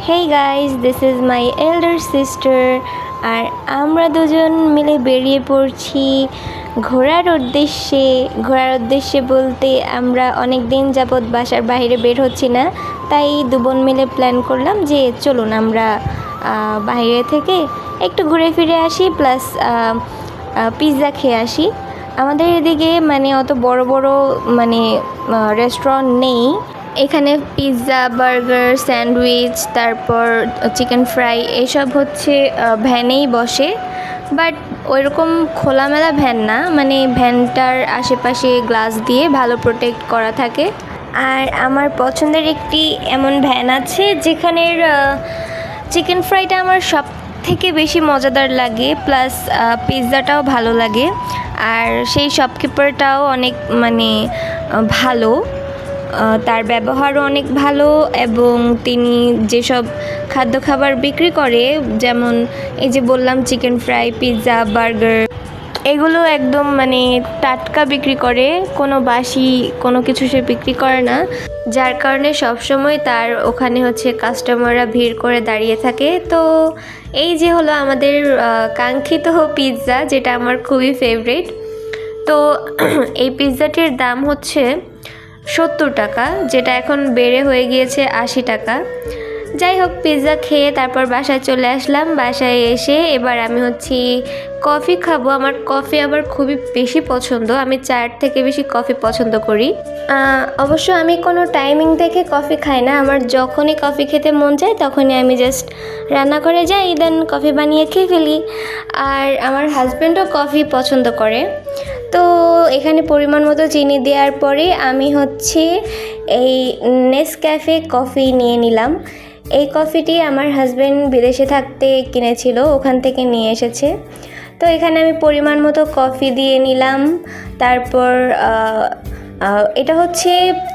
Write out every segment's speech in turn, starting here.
Hey guys, this is my elder sister. আর আমরা দুজন মিলে বেরিয়ে পড়ছি ঘোরার উদ্দেশ্যে বলতে আমরা অনেক দিন যাবৎ বাসার বাইরে বের হচ্ছি না, তাই দু বোন মিলে প্ল্যান করলাম যে চলুন আমরা বাইরে থেকে একটু ঘুরে ফিরে আসি, প্লাস পিৎজা খেয়ে আসি। আমাদের এদিকে অত বড় বড় রেস্টুরেন্ট নেই। এখানে পিৎজা, বার্গার, স্যান্ডউইচ, তারপর চিকেন ফ্রাই এসব হচ্ছে ভ্যানেই বসে, বাট ওইরকম খোলামেলা ভ্যান না, ভ্যানটার আশেপাশে গ্লাস দিয়ে ভালো প্রোটেক্ট করা থাকে। আর আমার পছন্দের একটি এমন ভ্যান আছে যেখানের চিকেন ফ্রাইটা আমার সব থেকে বেশি মজাদার লাগে, প্লাস পিৎজাটাও ভালো লাগে। আর সেই শপকিপারটাও অনেক ভালো, তার ব্যবহারও অনেক ভালো, এবং তিনি যেসব খাদ্য খাবার বিক্রি করে, যেমন এই যে বললাম চিকেন ফ্রাই, পিৎজা, বার্গার, এগুলো একদম টাটকা বিক্রি করে, কোনো বাসি কোনো কিছু সে বিক্রি করে না, যার কারণে সবসময় তার ওখানে কাস্টমাররা ভিড় করে দাঁড়িয়ে থাকে। তো এই যে হলো আমাদের কাঙ্ক্ষিত পিৎজা, যেটা আমার খুবই ফেভারিট। তো এই পিৎজাটির দাম হচ্ছে 70 টাকা, যেটা এখন বেড়ে হয়ে গিয়েছে 80 টাকা। যাই হোক, পিৎজা খেয়ে তারপর বাসায় চলে আসলাম। বাসায় এসে এবার আমি কফি খাবো। আমার কফি আবার খুবই বেশি পছন্দ, আমি চায়ের থেকে বেশি কফি পছন্দ করি। অবশ্য আমি কোনো টাইমিং দেখে কফি খাই না, আমার যখনই কফি খেতে মন চায় তখনই আমি জাস্ট রান্নাঘরে যাই, দেন কফি বানিয়ে খেয়ে ফেলি। আর আমার হাজব্যান্ডও কফি পছন্দ করে। তো এখানে পরিমাণ মতো চিনি দেওয়ার পরে আমি এই নেসক্যাফে কফি নিয়ে নিলাম। এই কফিটি আমার হাজব্যান্ড বিদেশে থাকতে কিনেছিল, ওখান থেকে নিয়ে এসেছে। তো এখানে আমি পরিমাণ মতো কফি দিয়ে নিলাম। তারপর এটা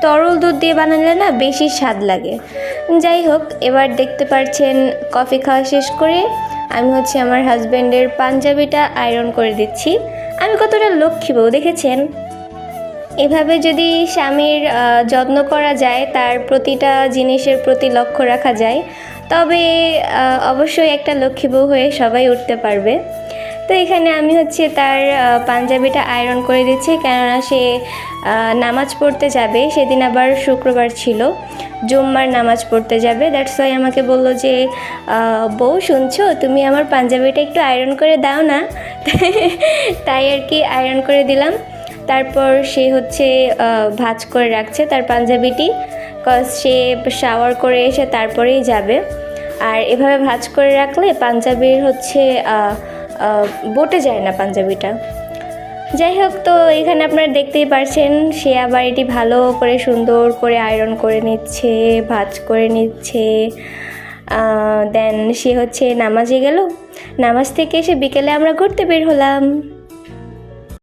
তরল দুধ দিয়ে বানালে না বেশি স্বাদ লাগে। যাই হোক, এবার দেখতে পাচ্ছেন কফি খাওয়া শেষ করে আমি আমার হাজব্যান্ডের পাঞ্জাবিটা আয়রন করে দিচ্ছি। আমি কতটা লক্ষ্মী বউ দেখেছেন। এভাবে যদি স্বামীর যত্ন করা যায়, তার প্রতিটা জিনিসের প্রতি লক্ষ্য রাখা যায়, তবে অবশ্যই একটা লক্ষ্মী বউ হয়ে সবাই উঠতে পারবে। তো এখানে আমি তার পাঞ্জাবিটা আয়রন করে দিচ্ছি, কেননা সে নামাজ পড়তে যাবে, সেদিন আবার শুক্রবার ছিল, জুম্মার নামাজ পড়তে যাবে। দ্যাটস ওয়াই আমাকে বললো যে বউ শুনছো, তুমি আমার পাঞ্জাবিটা একটু আয়রন করে দাও না। তাই আর কি আয়রন করে দিলাম। তারপর সে ভাঁজ করে রাখছে তার পাঞ্জাবিটি, কজ সে শাওয়ার করে এসে তারপরেই যাবে। আর এভাবে ভাঁজ করে রাখলে পাঞ্জাবির বটে যায় না পাঞ্জাবিটা। যাই হোক, তো এখানে আপনারা দেখতেই পারছেন সে আবার এটি ভালো করে সুন্দর করে আয়রন করে নিচ্ছে, ভাঁজ করে নিচ্ছে। দেন সে নামাজে গেল। নামাজ থেকে এসে বিকেলে আমরা ঘুরতে বের হলাম।